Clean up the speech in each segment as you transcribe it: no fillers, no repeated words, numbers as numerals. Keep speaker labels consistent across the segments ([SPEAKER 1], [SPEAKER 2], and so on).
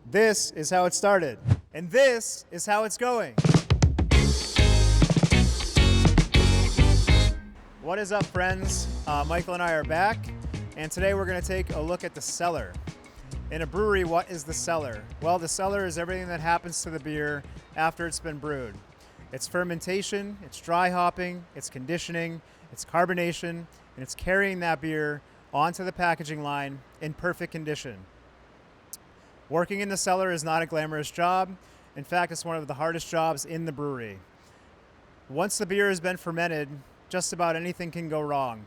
[SPEAKER 1] This is how it started, and this is how it's going. What is up, friends? Michael and I are back, and today we're going to take a look at the cellar. In a brewery, what is the cellar? Well, the cellar is everything that happens to the beer after it's been brewed. It's fermentation, it's dry hopping, it's conditioning, it's carbonation, and it's carrying that beer onto the packaging line in perfect condition. Working in the cellar is not a glamorous job. In fact, it's one of the hardest jobs in the brewery. Once the beer has been fermented, just about anything can go wrong.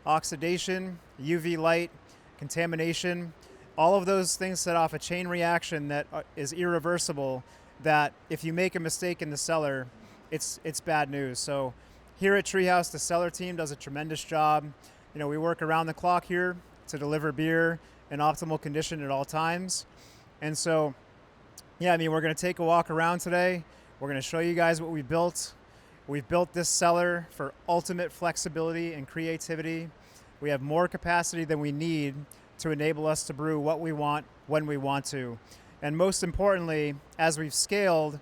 [SPEAKER 1] Oxidation, UV light, contamination, all of those things set off a chain reaction that is irreversible, that if you make a mistake in the cellar, it's bad news. So here at Treehouse, the cellar team does a tremendous job. You know, we work around the clock here to deliver beer in optimal condition at all times. And so, yeah, I mean, we're going to take a walk around today. We're going to show you guys what we built. We've built this cellar for ultimate flexibility and creativity. We have more capacity than we need to enable us to brew what we want when we want to. And most importantly, as we've scaled,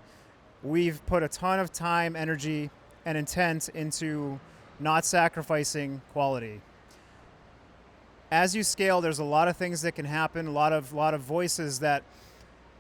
[SPEAKER 1] we've put a ton of time, energy, and intent into not sacrificing quality. As you scale, there's a lot of things that can happen, a lot of voices that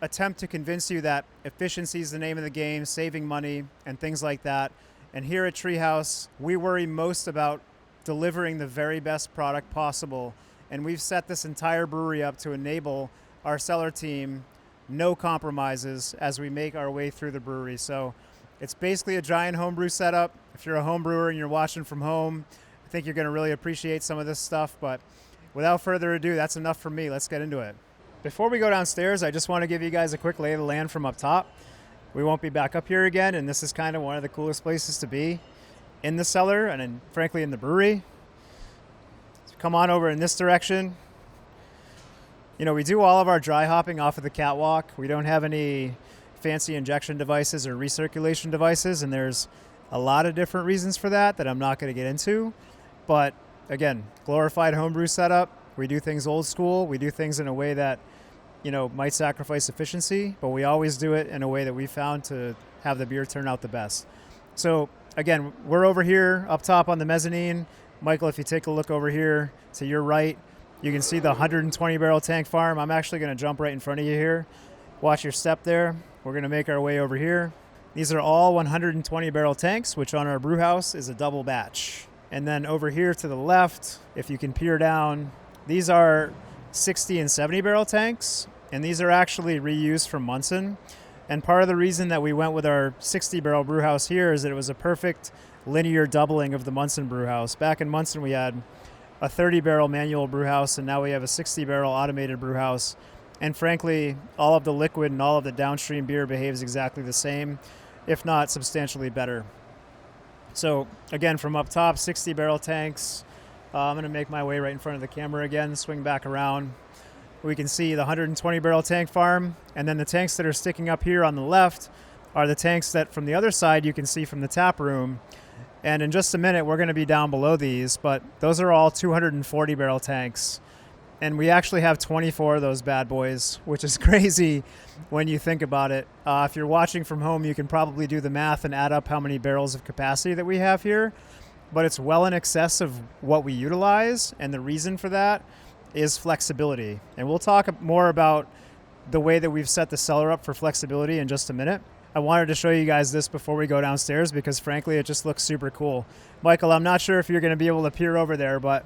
[SPEAKER 1] attempt to convince you that efficiency is the name of the game, saving money, and things like that. And here at Treehouse, we worry most about delivering the very best product possible. And we've set this entire brewery up to enable our cellar team no compromises as we make our way through the brewery. So it's basically a giant homebrew setup. If you're a home brewer and you're watching from home, I think you're going to really appreciate some of this stuff. But without further ado, that's enough for me. Let's get into it. Before we go downstairs, I just want to give you guys a quick lay of the land from up top. We won't be back up here again, and this is kind of one of the coolest places to be in the cellar and frankly in the brewery. So come on over in this direction. You know, we do all of our dry hopping off of the Catwalk. We don't have any fancy injection devices or recirculation devices, and there's a lot of different reasons for that I'm not going to get into. But again, glorified homebrew setup. We do things old school. We do things in a way that, you know, might sacrifice efficiency, but we always do it in a way that we found to have the beer turn out the best. So again, we're over here up top on the mezzanine. Michael, if you take a look over here to your right, you can see the 120 barrel tank farm. I'm actually going to jump right in front of you here. Watch your step there. We're going to make our way over here. These are all 120 barrel tanks, which on our brew house is a double batch. And then over here to the left, if you can peer down, these are 60 and 70 barrel tanks, and these are actually reused from Munson. And part of the reason that we went with our 60 barrel brew house here is that it was a perfect linear doubling of the Munson brew house. Back in Munson, we had a 30 barrel manual brew house, and now we have a 60 barrel automated brew house. And frankly, all of the liquid and all of the downstream beer behaves exactly the same, if not substantially better. So again, from up top, 60 barrel tanks. I'm going to make my way right in front of the camera again, swing back around. We can see the 120 barrel tank farm, and then the tanks that are sticking up here on the left are the tanks that from the other side you can see from the tap room. And in just a minute, we're going to be down below these, but those are all 240 barrel tanks. And we actually have 24 of those bad boys, which is crazy when you think about it. If you're watching from home, you can probably do the math and add up how many barrels of capacity that we have here. But it's well in excess of what we utilize, and the reason for that is flexibility. And we'll talk more about the way that we've set the cellar up for flexibility in just a minute. I wanted to show you guys this before we go downstairs because frankly it just looks super cool. Michael, I'm not sure if you're going to be able to peer over there, but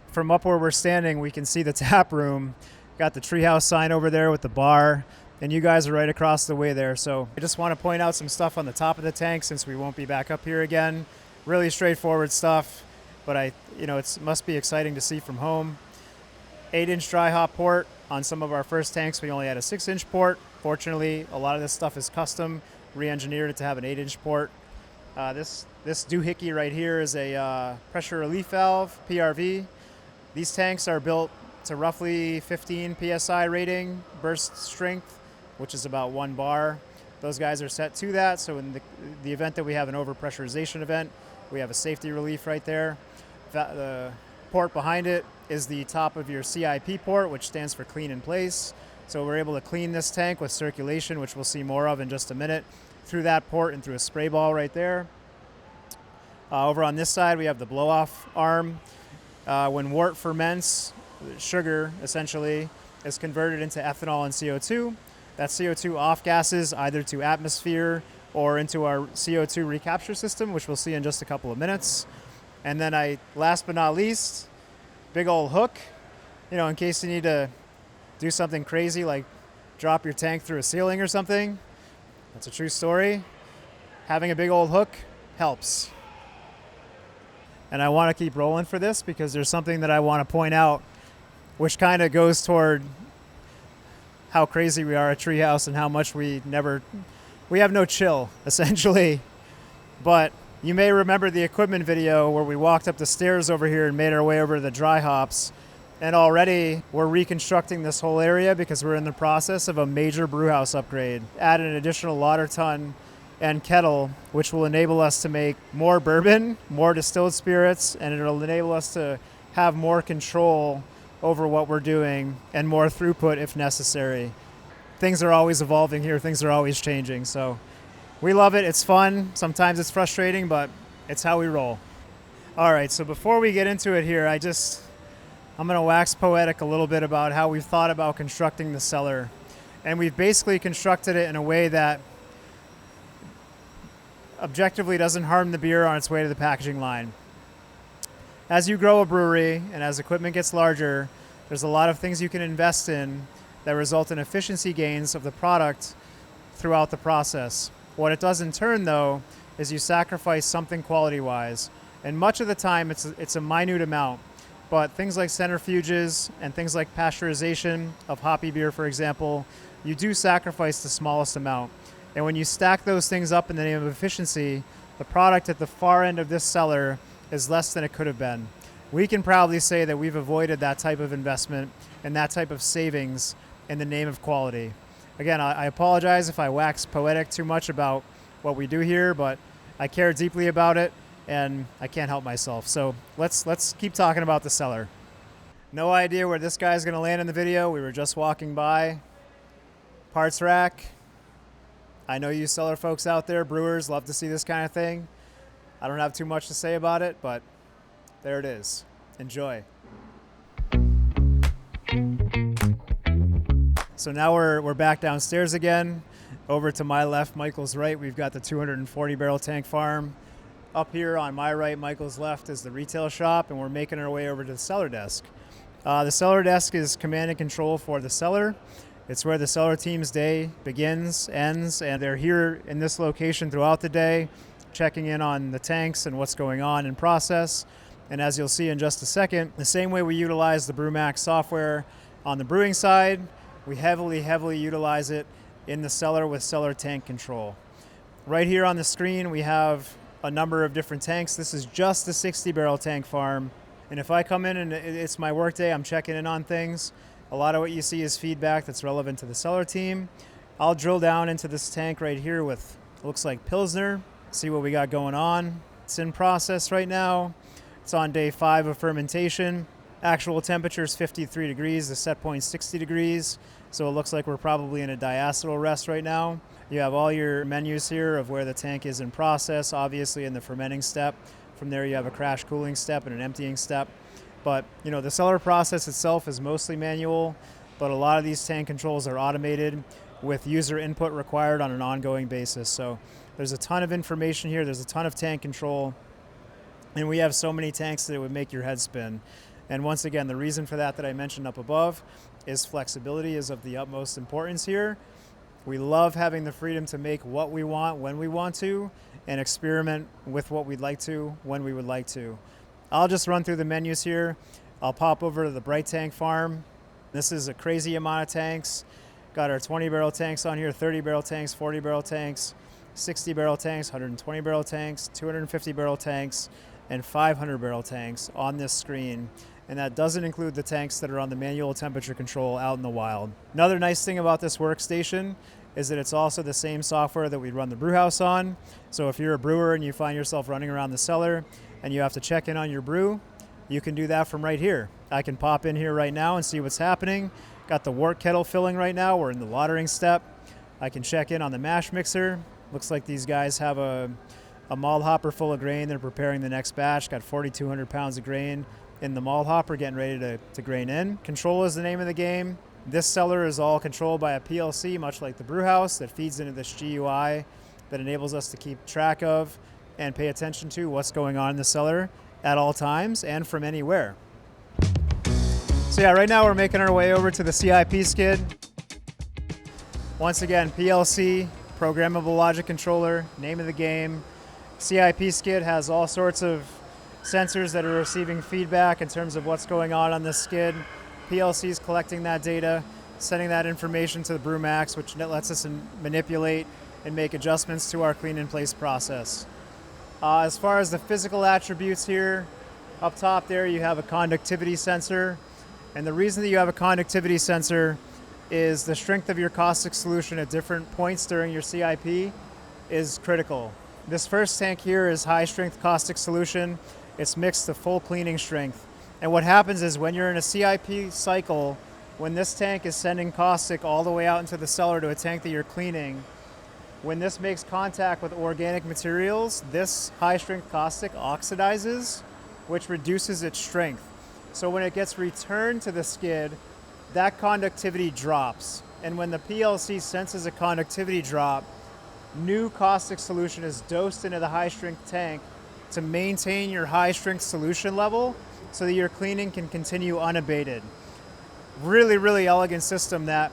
[SPEAKER 1] from up where we're standing we can see the tap room. Got the Treehouse sign over there with the bar, and you guys are right across the way there. So I just want to point out some stuff on the top of the tank since we won't be back up here again. Really straightforward stuff, but it must be exciting to see from home. 8-inch dry hop port. On some of our first tanks, we only had a 6-inch port. Fortunately, a lot of this stuff is custom, re-engineered it to have an 8-inch port. This doohickey right here is a pressure relief valve, PRV. These tanks are built to roughly 15 PSI rating, burst strength, which is about 1 bar. Those guys are set to that, so in the event that we have an overpressurization event, we have a safety relief right there. The port behind it is the top of your CIP port, which stands for clean in place. So we're able to clean this tank with circulation, which we'll see more of in just a minute, through that port and through a spray ball right there. Over on this side, we have the blow-off arm. When wort ferments, sugar essentially is converted into ethanol and CO2. That CO2 off-gases either to atmosphere or into our C02 Recapture system, which we'll see in just a couple of minutes. And then last but not least, big old hook, in case you need to do something crazy like drop your tank through a ceiling or something. That's a true story. Having a big old hook helps. And I want to keep rolling for this because there's something that I want to point out, which kind of goes toward how crazy we are at Treehouse and how much we have no chill, essentially. But you may remember the equipment video where we walked up the stairs over here and made our way over to the dry hops. And already we're reconstructing this whole area because we're in the process of a major brewhouse upgrade. Add an additional lauter tun and kettle, which will enable us to make more bourbon, more distilled spirits, and it'll enable us to have more control over what we're doing and more throughput if necessary. Things are always evolving here, things are always changing, so we love it, it's fun, sometimes it's frustrating, but it's how we roll. All right, so before we get into it here, I'm gonna wax poetic a little bit about how we've thought about constructing the cellar. And we've basically constructed it in a way that objectively doesn't harm the beer on its way to the packaging line. As you grow a brewery and as equipment gets larger, there's a lot of things you can invest in that result in efficiency gains of the product throughout the process. What it does in turn, though, is you sacrifice something quality-wise. And much of the time, it's a minute amount. But things like centrifuges and things like pasteurization of hoppy beer, for example, you do sacrifice the smallest amount. And when you stack those things up in the name of efficiency, the product at the far end of this cellar is less than it could have been. We can proudly say that we've avoided that type of investment and that type of savings in the name of quality. Again, I apologize if I wax poetic too much about what we do here, but I care deeply about it and I can't help myself. So let's keep talking about the cellar. No idea where this guy's gonna land in the video. We were just walking by. Parts rack. I know you cellar folks out there, brewers, love to see this kind of thing. I don't have too much to say about it, but there it is. Enjoy. So now we're back downstairs again. Over to my left, Michael's right, we've got the 240 barrel tank farm. Up here on my right, Michael's left, is the retail shop, and we're making our way over to the cellar desk. The cellar desk is command and control for the cellar. It's where the cellar team's day begins, ends, and they're here in this location throughout the day, checking in on the tanks and what's going on in process. And as you'll see in just a second, the same way we utilize the BrewMax software on the brewing side, we heavily utilize it in the cellar with cellar tank control. Right here on the screen, we have a number of different tanks. This is just the 60 barrel tank farm. And if I come in and it's my work day, I'm checking in on things. A lot of what you see is feedback that's relevant to the cellar team. I'll drill down into this tank right here with, looks like Pilsner, see what we got going on. It's in process right now. It's on day 5 of fermentation. Actual temperature is 53 degrees, the set point 60 degrees. So it looks like we're probably in a diacetyl rest right now. You have all your menus here of where the tank is in process, obviously in the fermenting step. From there you have a crash cooling step and an emptying step. But the cellar process itself is mostly manual, but a lot of these tank controls are automated with user input required on an ongoing basis. So there's a ton of information here, there's a ton of tank control, and we have so many tanks that it would make your head spin. And once again, the reason for that I mentioned up above is flexibility is of the utmost importance here. We love having the freedom to make what we want when we want to and experiment with what we'd like to when we would like to. I'll just run through the menus here. I'll pop over to the Brite Tank farm. This is a crazy amount of tanks. Got our 20 barrel tanks on here, 30 barrel tanks, 40 barrel tanks, 60 barrel tanks, 120 barrel tanks, 250 barrel tanks, and 500 barrel tanks on this screen. And that doesn't include the tanks that are on the manual temperature control out in the wild. Another nice thing about this workstation is that it's also the same software that we run the Brewhouse on. So if you're a brewer and you find yourself running around the cellar and you have to check in on your brew, you can do that from right here. I can pop in here right now and see what's happening. Got the Wort kettle filling right now. We're in the lautering step. I can check in on the mash mixer. Looks like these guys have a malt hopper full of grain. They're preparing the next batch. Got 4,200 pounds of grain in the malt hopper, getting ready to grain in. Control is the name of the game. This cellar is all controlled by a PLC, much like the Brewhouse, that feeds into this GUI that enables us to keep track of and pay attention to what's going on in the cellar at all times and from anywhere. So yeah, right now we're making our way over to the CIP skid. Once again, PLC, programmable logic controller, name of the game. CIP skid has all sorts of sensors that are receiving feedback in terms of what's going on this skid. PLC is collecting that data, sending that information to the BrewMax, which lets us manipulate and make adjustments to our clean in place process. As far as the physical attributes here, up top there you have a conductivity sensor. And the reason that you have a conductivity sensor is the strength of your caustic solution at different points during your CIP is critical. This first tank here is high strength caustic solution. It's mixed to full cleaning strength. And what happens is when you're in a CIP cycle, when this tank is sending caustic all the way out into the cellar to a tank that you're cleaning, when this makes contact with organic materials, this high strength caustic oxidizes, which reduces its strength. So when it gets returned to the skid, that conductivity drops. And when the PLC senses a conductivity drop, new caustic solution is dosed into the high strength tank to maintain your high strength solution level so that your cleaning can continue unabated. Really, really elegant system that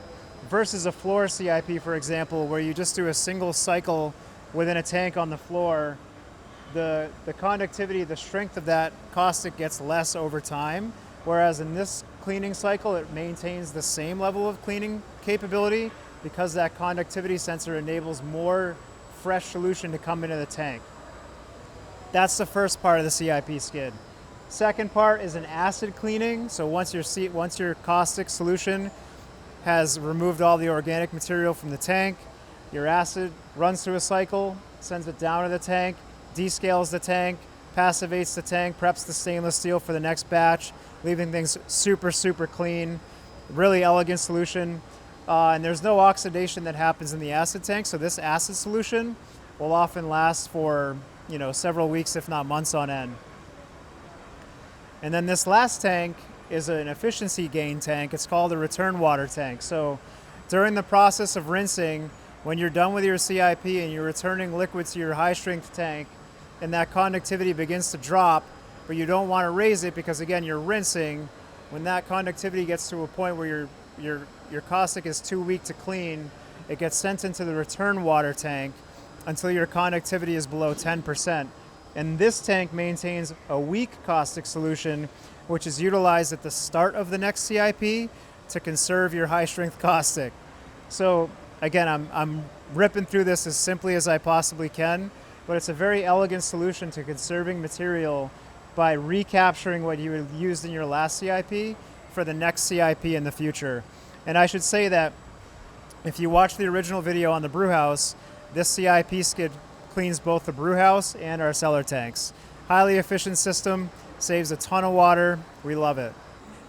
[SPEAKER 1] versus a floor CIP, for example, where you just do a single cycle within a tank on the floor, the conductivity, the strength of that caustic gets less over time, whereas in this cleaning cycle, it maintains the same level of cleaning capability because that conductivity sensor enables more fresh solution to come into the tank. That's the first part of the CIP skid. Second part is an acid cleaning. So once your caustic solution has removed all the organic material from the tank, your acid runs through a cycle, sends it down to the tank, descales the tank, passivates the tank, preps the stainless steel for the next batch, leaving things super, super clean. Really elegant solution. And there's no oxidation that happens in the acid tank, so this acid solution will often last for several weeks, if not months on end. And then this last tank is an efficiency gain tank. It's called a return water tank. So during the process of rinsing, when you're done with your CIP and you're returning liquid to your high strength tank, and that conductivity begins to drop, but you don't want to raise it because again you're rinsing. When that conductivity gets to a point where your caustic is too weak to clean, it gets sent into the return water tank until your conductivity is below 10%. And this tank maintains a weak caustic solution, which is utilized at the start of the next CIP to conserve your high strength caustic. So again, I'm ripping through this as simply as I possibly can, but it's a very elegant solution to conserving material by recapturing what you had used in your last CIP for the next CIP in the future. And I should say that if you watch the original video on the Brewhouse, this CIP skid cleans both the Brewhouse and our cellar tanks. Highly efficient system, saves a ton of water. We love it.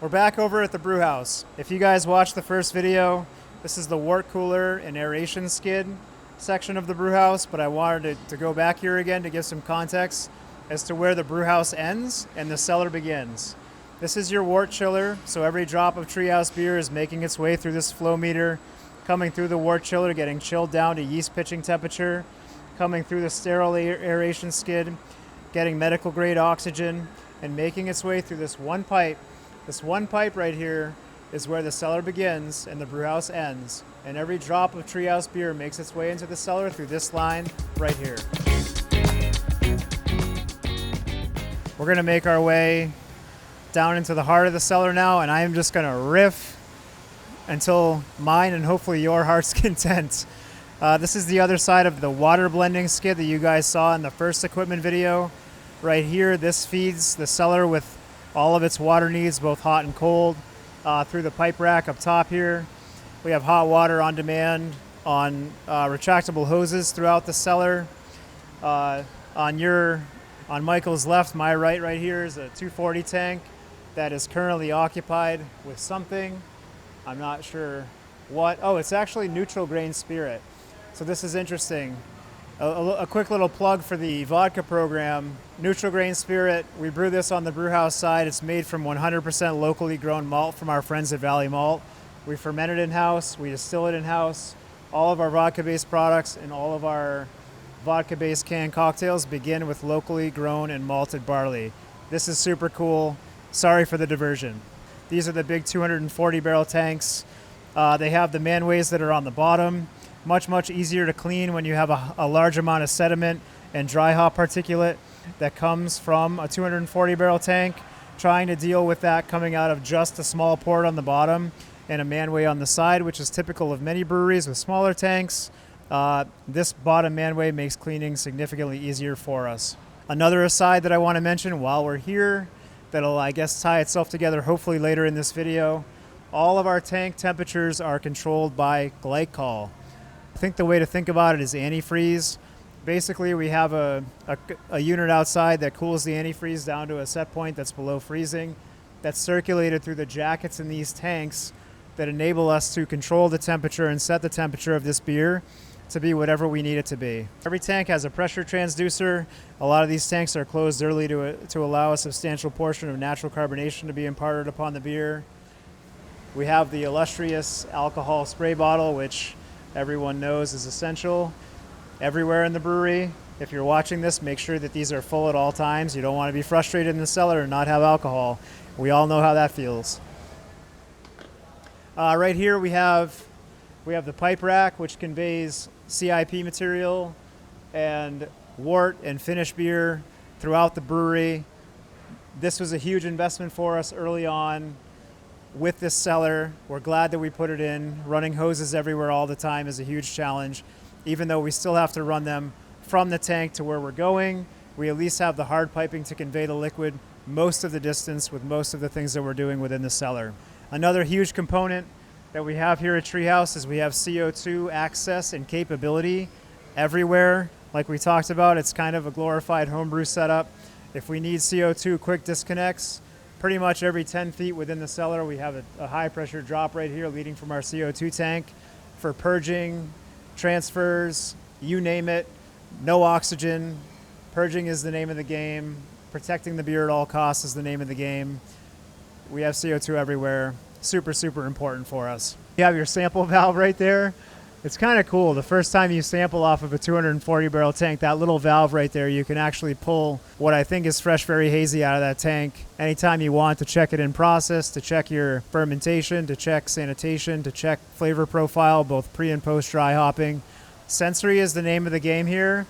[SPEAKER 1] We're back over at the Brewhouse. If you guys watched the first video, this is the Wort cooler and aeration skid section of the Brewhouse, but I wanted to go back here again to give some context as to where the Brewhouse ends and the cellar begins. This is your Wort chiller, so every drop of treehouse beer is making its way through this flow meter, coming through the Wort chiller, getting chilled down to yeast pitching temperature, coming through the sterile aeration skid, getting medical grade oxygen, and making its way through this one pipe. This one pipe right here is where the cellar begins and the Brewhouse ends. And every drop of treehouse beer makes its way into the cellar through this line right here. We're gonna make our way down into the heart of the cellar now, and I am just gonna riff until mine and hopefully your heart's content. This is the other side of the water blending skid that you guys saw in the first equipment video. Right here, this feeds the cellar with all of its water needs, both hot and cold, through the pipe rack up top here. We have hot water on demand on retractable hoses throughout the cellar. On Michael's left, my right here is a 240 tank that is currently occupied with something. I'm not sure what. Oh, it's actually neutral grain spirit. So this is interesting. A quick little plug for the vodka program. Neutral grain spirit, we brew this on the Brewhouse side. It's made from 100% locally grown malt from our friends at Valley Malt. We ferment it in-house, we distill it in-house. All of our vodka-based products and all of our vodka-based canned cocktails begin with locally grown and malted barley. This is super cool. Sorry for the diversion. These are the big 240 barrel tanks. They have the manways that are on the bottom. Much easier to clean when you have a large amount of sediment and dry hop particulate that comes from a 240 barrel tank. Trying to deal with that coming out of just a small port on the bottom and a manway on the side, which is typical of many breweries with smaller tanks. This bottom manway makes cleaning significantly easier for us. Another aside that I want to mention while we're here, that'll, I guess, tie itself together hopefully later in this video, all of our tank temperatures are controlled by glycol. I think the way to think about it is antifreeze. Basically, we have a unit outside that cools the antifreeze down to a set point that's below freezing. That's circulated through the jackets in these tanks that enable us to control the temperature and set the temperature of this beer to be whatever we need it to be. Every tank has a pressure transducer. A lot of these tanks are closed early to allow a substantial portion of natural carbonation to be imparted upon the beer. We have the illustrious alcohol spray bottle, which everyone knows is essential everywhere in the brewery. If you're watching this, make sure that these are full at all times. You don't want to be frustrated in the cellar and not have alcohol. We all know how that feels. Right here we have the pipe rack, which conveys CIP material and wort and finished beer throughout the brewery. This was a huge investment for us early on with this cellar. We're glad that we put it in. Running hoses everywhere all the time is a huge challenge. Even though we still have to run them from the tank to where we're going, we at least have the hard piping to convey the liquid most of the distance with most of the things that we're doing within the cellar. Another huge component that we have here at Treehouse is we have C02 access and capability everywhere. Like we talked about, it's kind of a glorified homebrew setup. If we need CO2 quick disconnects, pretty much every 10 feet within the cellar, we have a high pressure drop right here leading from our CO2 tank for purging, transfers, you name it. No oxygen. Purging is the name of the game. Protecting the beer at all costs is the name of the game. We have CO2 everywhere. Super important for us. You have your sample valve right there. It's kind of cool. The first time you sample off of a 240 barrel tank, that little valve right there, you can actually pull what I think is fresh, very hazy out of that tank anytime you want to check it in process, to check your fermentation, to check sanitation, to check flavor profile, both pre and post dry hopping. Sensory is the name of the game here.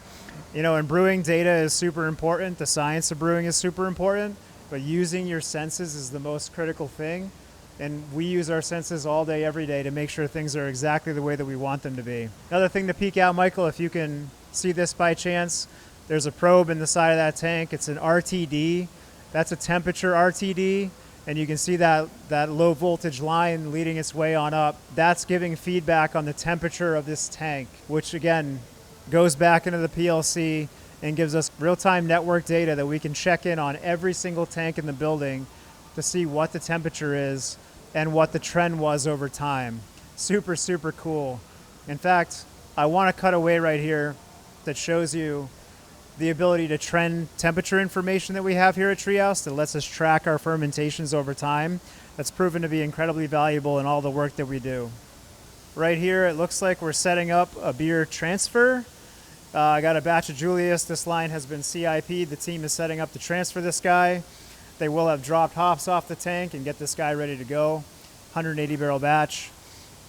[SPEAKER 1] You know, in brewing, data is super important. The science of brewing is super important, but using your senses is the most critical thing. And we use our senses all day, every day to make sure things are exactly the way that we want them to be. Another thing to peek out, Michael, if you can see this by chance, there's a probe in the side of that tank. It's an RTD. That's a temperature RTD. And you can see that low voltage line leading its way on up. That's giving feedback on the temperature of this tank, which again goes back into the PLC and gives us real-time network data that we can check in on every single tank in the building to see what the temperature is and what the trend was over time. Super cool. In fact, I want to cut away right here that shows you the ability to trend temperature information that we have here at Treehouse that lets us track our fermentations over time. That's proven to be incredibly valuable in all the work that we do. Right here, it looks like we're setting up a beer transfer. I got a batch of Julius. This line has been CIP'd. The team is setting up to transfer this guy. They will have dropped hops off the tank and get this guy ready to go. 180 barrel batch.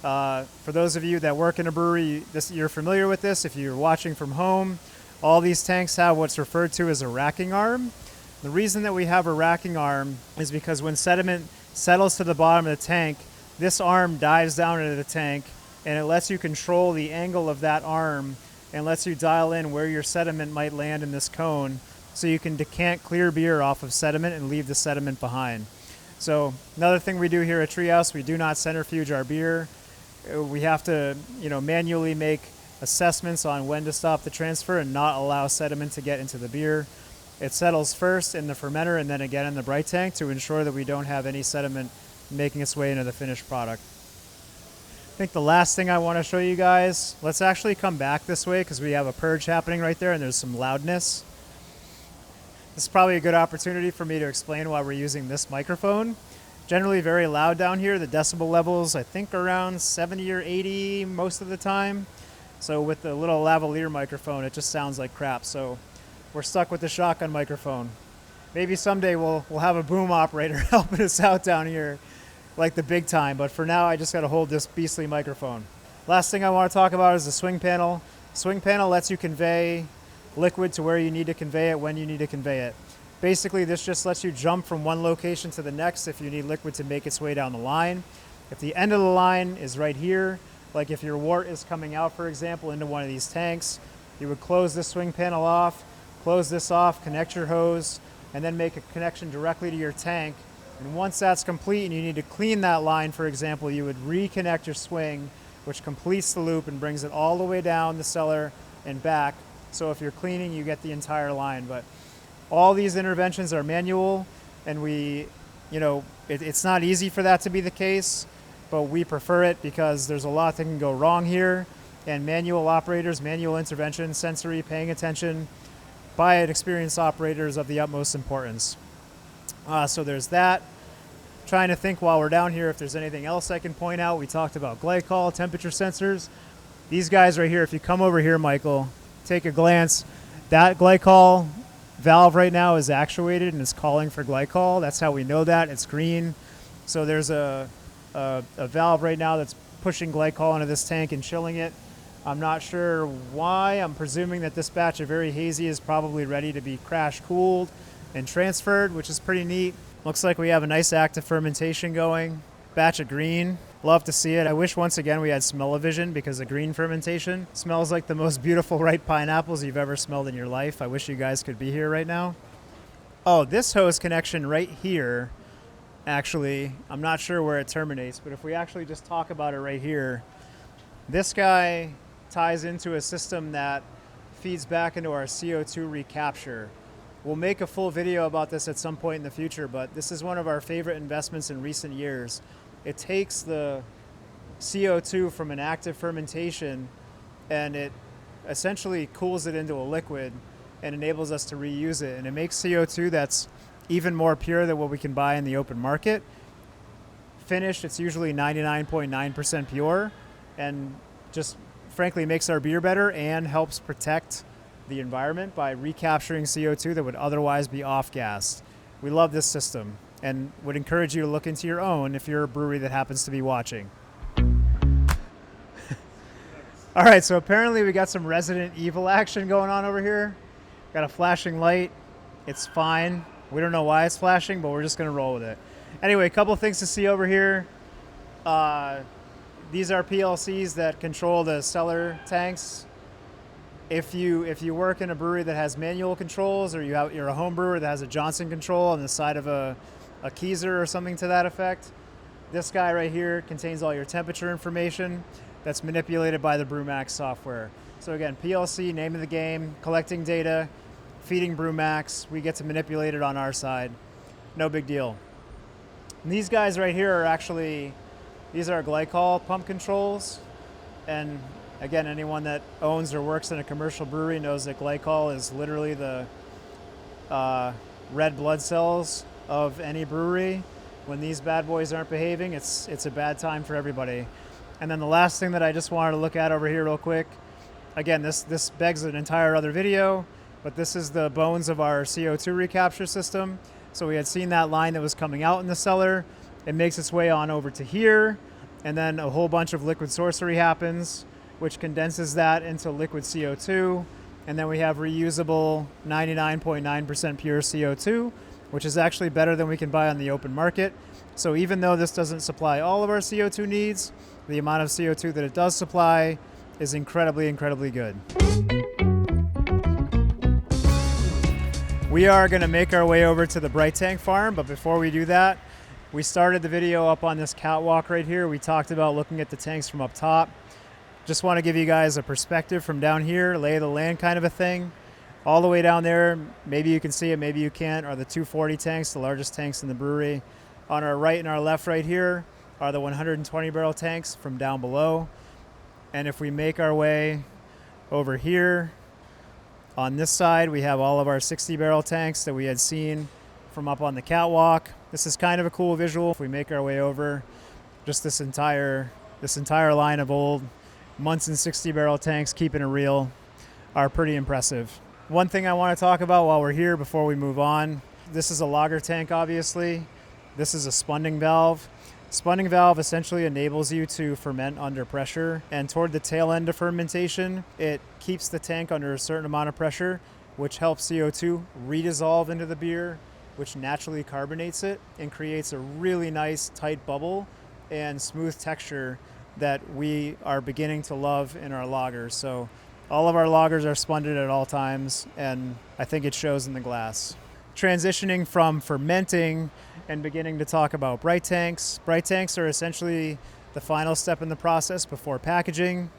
[SPEAKER 1] For those of you that work in a brewery, you're familiar with this. If you're watching from home, all these tanks have what's referred to as a racking arm. The reason that we have a racking arm is because when sediment settles to the bottom of the tank, this arm dives down into the tank and it lets you control the angle of that arm and lets you dial in where your sediment might land in this cone, so you can decant clear beer off of sediment and leave the sediment behind. So another thing we do here at Treehouse, we do not centrifuge our beer. We have to, manually make assessments on when to stop the transfer and not allow sediment to get into the beer. It settles first in the fermenter and then again in the Brite Tank to ensure that we don't have any sediment making its way into the finished product. I think the last thing I want to show you guys, let's actually come back this way because we have a purge happening right there and there's some loudness. This is probably a good opportunity for me to explain why we're using this microphone. Generally very loud down here. The decibel levels, I think, around 70 or 80 most of the time. So with the little lavalier microphone, it just sounds like crap. So we're stuck with the shotgun microphone. Maybe someday we'll have a boom operator helping us out down here, like the big time. But for now, I just got to hold this beastly microphone. Last thing I want to talk about is the swing panel. Swing panel lets you convey liquid to where you need to convey it when you need to convey it. Basically, this just lets you jump from one location to the next if you need liquid to make its way down the line. If the end of the line is right here, like if your wort is coming out, for example, into one of these tanks, you would close this swing panel off, close this off, connect your hose, and then make a connection directly to your tank. And once that's complete and you need to clean that line, for example, you would reconnect your swing, which completes the loop and brings it all the way down the cellar and back. So if you're cleaning, you get the entire line. But all these interventions are manual, and it's not easy for that to be the case, but we prefer it because there's a lot that can go wrong here. And manual operators, manual intervention, sensory, paying attention by experienced operators of the utmost importance. So there's that. Trying to think while we're down here if there's anything else I can point out. We talked about glycol, temperature sensors. These guys right here, if you come over here, Michael, take a glance. That glycol valve right now is actuated and it's calling for glycol. That's how we know that. It's green. So there's a valve right now that's pushing glycol into this tank and chilling it. I'm not sure why. I'm presuming that this batch of very hazy is probably ready to be crash cooled and transferred, which is pretty neat. Looks like we have a nice active fermentation going. Batch of green. Love to see it. I wish once again we had smell-o-vision because the green fermentation smells like the most beautiful ripe pineapples you've ever smelled in your life. I wish you guys could be here right now. Oh, this hose connection right here, actually, I'm not sure where it terminates, but if we actually just talk about it right here, this guy ties into a system that feeds back into our C02 Recapture. We'll make a full video about this at some point in the future, but this is one of our favorite investments in recent years. It takes the CO2 from an active fermentation and it essentially cools it into a liquid and enables us to reuse it. And it makes CO2 that's even more pure than what we can buy in the open market. Finished, it's usually 99.9% pure and just frankly makes our beer better and helps protect the environment by recapturing CO2 that would otherwise be off-gassed. We love this system and would encourage you to look into your own if you're a brewery that happens to be watching. All right, so apparently we got some Resident Evil action going on over here. Got a flashing light. It's fine. We don't know why it's flashing, but we're just gonna roll with it. Anyway, a couple things to see over here. These are PLCs that control the cellar tanks. If you work in a brewery that has manual controls, or you're a home brewer that has a Johnson control on the side of a Keyser or something to that effect, this guy right here contains all your temperature information that's manipulated by the BrewMax software. So again, PLC, name of the game, collecting data, feeding BrewMax. We get to manipulate it on our side. No big deal. And these guys right here are these are glycol pump controls. And again, anyone that owns or works in a commercial brewery knows that glycol is literally the red blood cells of any brewery. When these bad boys aren't behaving, it's a bad time for everybody. And then the last thing that I just wanted to look at over here real quick, again, this begs an entire other video, but this is the bones of our CO2 recapture system. So we had seen that line that was coming out in the cellar. It makes its way on over to here, and then a whole bunch of liquid sorcery happens, which condenses that into liquid CO2. And then we have reusable 99.9% pure CO2, which is actually better than we can buy on the open market. So even though this doesn't supply all of our CO2 needs, the amount of CO2 that it does supply is incredibly, incredibly good. We are gonna make our way over to the Brite Tank farm, but before we do that, we started the video up on this catwalk right here. We talked about looking at the tanks from up top. Just want to give you guys a perspective from down here, lay of the land kind of a thing. All the way down there, maybe you can see it, maybe you can't, are the 240 tanks, the largest tanks in the brewery. On our right and our left right here are the 120 barrel tanks from down below. And if we make our way over here, on this side, we have all of our 60 barrel tanks that we had seen from up on the catwalk. This is kind of a cool visual. If we make our way over, just this entire line of old Munson 60 barrel tanks, keeping it real, are pretty impressive. One thing I want to talk about while we're here before we move on, this is a lager tank, obviously. This is a spunding valve. Spunding valve essentially enables you to ferment under pressure, and toward the tail end of fermentation, it keeps the tank under a certain amount of pressure, which helps CO2 redissolve into the beer, which naturally carbonates it and creates a really nice tight bubble and smooth texture that we are beginning to love in our lagers. So all of our lagers are spunded at all times, and I think it shows in the glass. Transitioning from fermenting and beginning to talk about bright tanks. Bright tanks are essentially the final step in the process before packaging.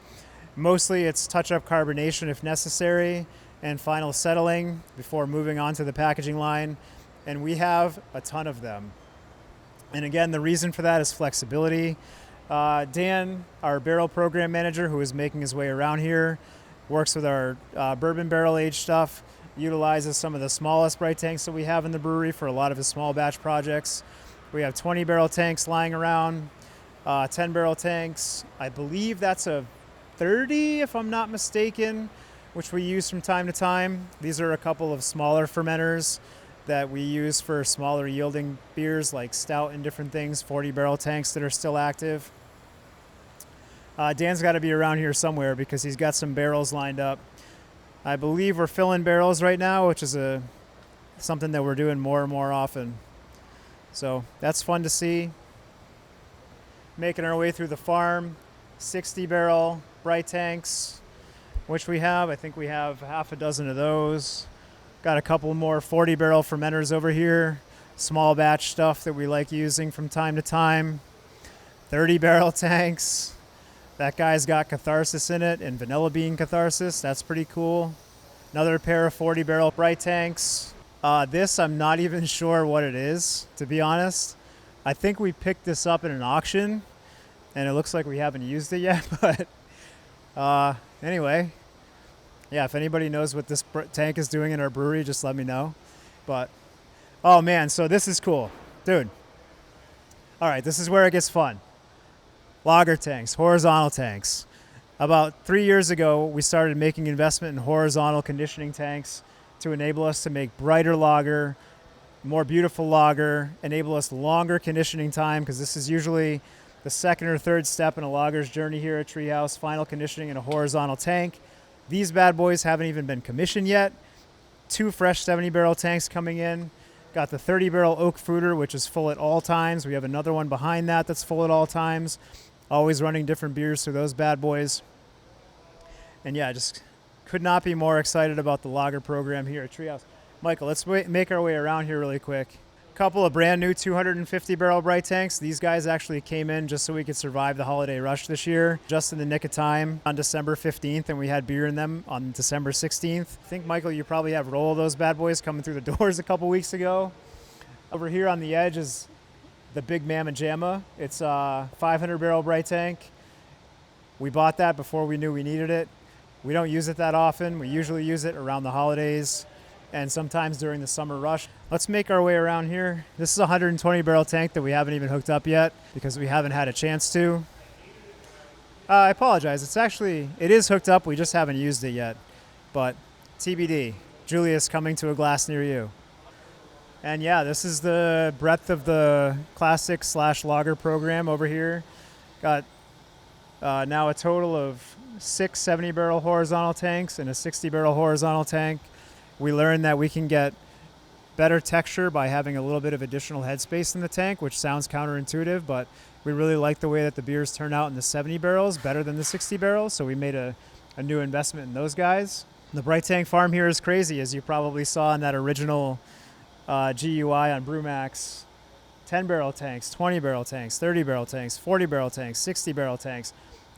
[SPEAKER 1] Mostly it's touch-up carbonation if necessary and final settling before moving on to the packaging line. And we have a ton of them. And again, the reason for that is flexibility. Dan, our barrel program manager, who is making his way around here, works with our bourbon barrel aged stuff, utilizes some of the smallest bright tanks that we have in the brewery for a lot of his small batch projects. We have 20 barrel tanks lying around, 10 barrel tanks. I believe that's a 30, if I'm not mistaken, which we use from time to time. These are a couple of smaller fermenters that we use for smaller yielding beers like stout and different things, 40 barrel tanks that are still active. Dan's got to be around here somewhere because he's got some barrels lined up. I believe we're filling barrels right now, which is something that we're doing more and more often. So that's fun to see. Making our way through the farm, 60 barrel bright tanks, which we have. I think we have half a dozen of those. Got a couple more 40 barrel fermenters over here. Small batch stuff that we like using from time to time. 30 barrel tanks. That guy's got catharsis in it and vanilla bean catharsis. That's pretty cool. Another pair of 40 barrel bright tanks. This, I'm not even sure what it is, to be honest. I think we picked this up in an auction and it looks like we haven't used it yet, but anyway, yeah, if anybody knows what this tank is doing in our brewery, just let me know. But, oh man, so this is cool. Dude. All right, this is where it gets fun. Lager tanks, horizontal tanks. About 3 years ago, we started making investment in horizontal conditioning tanks to enable us to make brighter lager, more beautiful lager, enable us longer conditioning time, because this is usually the second or third step in a lager's journey here at Treehouse, final conditioning in a horizontal tank. These bad boys haven't even been commissioned yet. 2 fresh 70 barrel tanks coming in. Got the 30 barrel oak Foudre, which is full at all times. We have another one behind that that's full at all times. Always running different beers through those bad boys. And yeah, just could not be more excited about the lager program here at Treehouse. Michael, let's make our way around here really quick. Couple of brand new 250 barrel bright tanks. These guys actually came in just so we could survive the holiday rush this year, just in the nick of time on December 15th, and we had beer in them on December 16th. I think, Michael, you probably have a roll of those bad boys coming through the doors a couple weeks ago. Over here on the edge is the Big Mamma Jamma. It's a 500 barrel bright tank. We bought that before we knew we needed it. We don't use it that often. We usually use it around the holidays and sometimes during the summer rush. Let's make our way around here. This is a 120 barrel tank that we haven't even hooked up yet because we haven't had a chance to. I apologize. It is hooked up. We just haven't used it yet. But TBD. Julius coming to a glass near you. And yeah, this is the breadth of the classic / lager program over here. Got now a total of 6 70 barrel horizontal tanks and a 60 barrel horizontal tank. We learned that we can get better texture by having a little bit of additional headspace in the tank, which sounds counterintuitive, but we really like the way that the beers turn out in the 70 barrels better than the 60 barrels, so we made a new investment in those guys. The Brite Tank farm here is crazy, as you probably saw in that original GUI on Brewmax. 10 barrel tanks, 20 barrel tanks, 30 barrel tanks, 40 barrel tanks, 60 barrel tanks,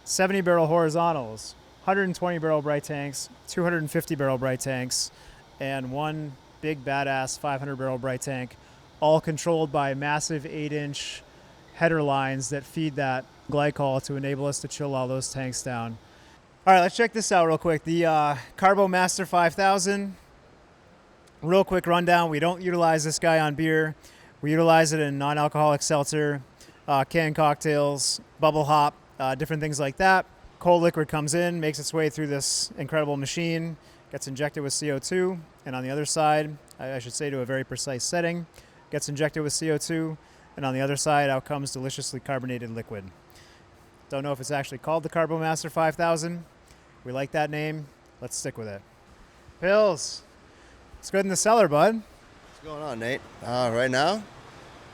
[SPEAKER 1] 70 barrel horizontals, 120 barrel bright tanks, 250 barrel bright tanks, and one big badass 500 barrel bright tank, all controlled by massive 8-inch header lines that feed that glycol to enable us to chill all those tanks down. All right, let's check this out real quick. The Carbo Master 5000. Real quick rundown. We don't utilize this guy on beer. We utilize it in non-alcoholic seltzer, canned cocktails, bubble hop, different things like that. Cold liquid comes in, makes its way through this incredible machine, gets injected with CO2, and on the other side, I should say to a very precise setting, gets injected with CO2, and on the other side out comes deliciously carbonated liquid. Don't know if it's actually called the Carbo Master 5000. We like that name. Let's stick with it. Pills. It's good in the cellar, bud.
[SPEAKER 2] What's going on, Nate? Right now,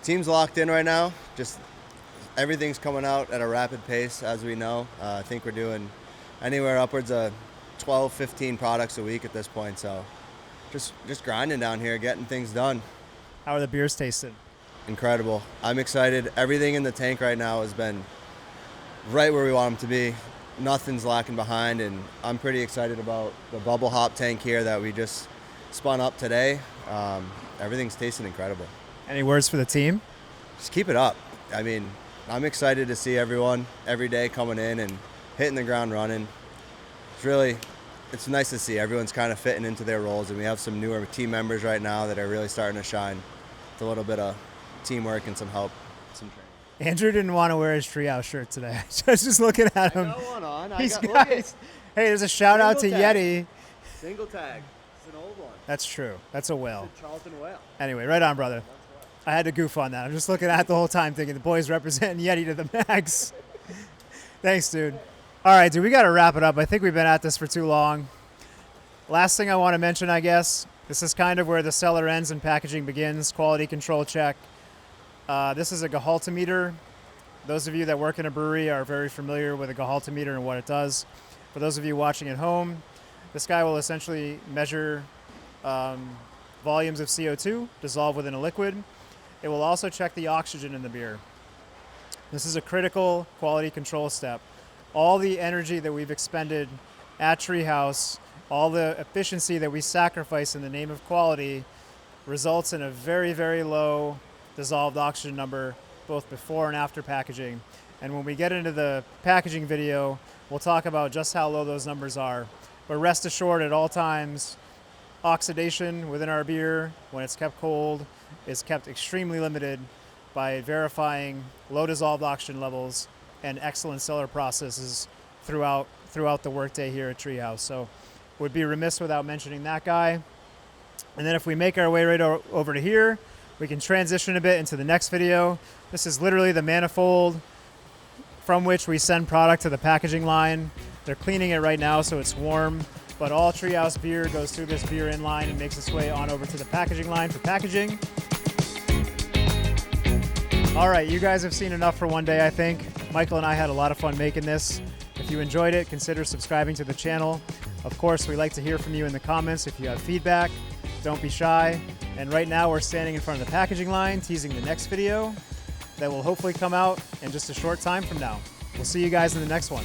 [SPEAKER 2] team's locked in right now. Just everything's coming out at a rapid pace, as we know. I think we're doing anywhere upwards of 12, 15 products a week at this point. So just grinding down here, getting things done.
[SPEAKER 1] How are the beers tasting?
[SPEAKER 2] Incredible. I'm excited. Everything in the tank right now has been right where we want them to be. Nothing's lacking behind, and I'm pretty excited about the bubble hop tank here that we just spun up today. Everything's tasting incredible. Any
[SPEAKER 1] words for the team?
[SPEAKER 2] Just keep it up. I mean, I'm excited to see everyone every day coming in and hitting the ground running. It's nice to see everyone's kind of fitting into their roles, and we have some newer team members right now that are really starting to shine with a little bit of teamwork and some help, some training.
[SPEAKER 1] Andrew didn't want to wear his Treehouse shirt today. I was just looking at him.
[SPEAKER 2] I got one on.
[SPEAKER 1] Hey, there's a shout out to Yeti.
[SPEAKER 2] Single tag. It's an old one.
[SPEAKER 1] That's true. That's a whale.
[SPEAKER 2] It's a Charlton whale.
[SPEAKER 1] Anyway, right on, brother. I had to goof on that. I'm just looking at it the whole time thinking the boys representing Yeti to the max. Thanks, dude. All right, dude, we got to wrap it up. I think we've been at this for too long. Last thing I want to mention, I guess, this is kind of where the cellar ends and packaging begins. Quality control check. This is a Gehaltemeter. Those of you that work in a brewery are very familiar with a Gehaltemeter and what it does. For those of you watching at home, this guy will essentially measure volumes of CO2 dissolved within a liquid. It will also check the oxygen in the beer. This is a critical quality control step. All the energy that we've expended at Treehouse, all the efficiency that we sacrifice in the name of quality results in a very, very low dissolved oxygen number, both before and after packaging. And when we get into the packaging video, we'll talk about just how low those numbers are. But rest assured, at all times, oxidation within our beer, when it's kept cold, is kept extremely limited by verifying low dissolved oxygen levels and excellent cellar processes throughout the workday here at Treehouse. So would be remiss without mentioning that guy. And then if we make our way right over to here, we can transition a bit into the next video. This is literally the manifold from which we send product to the packaging line. They're cleaning it right now so it's warm, but all Treehouse beer goes through this beer in line and makes its way on over to the packaging line for packaging. All right, you guys have seen enough for one day, I think. Michael and I had a lot of fun making this. If you enjoyed it, consider subscribing to the channel. Of course, we like to hear from you in the comments if you have feedback. Don't be shy. And right now we're standing in front of the packaging line, teasing the next video that will hopefully come out in just a short time from now. We'll see you guys in the next one.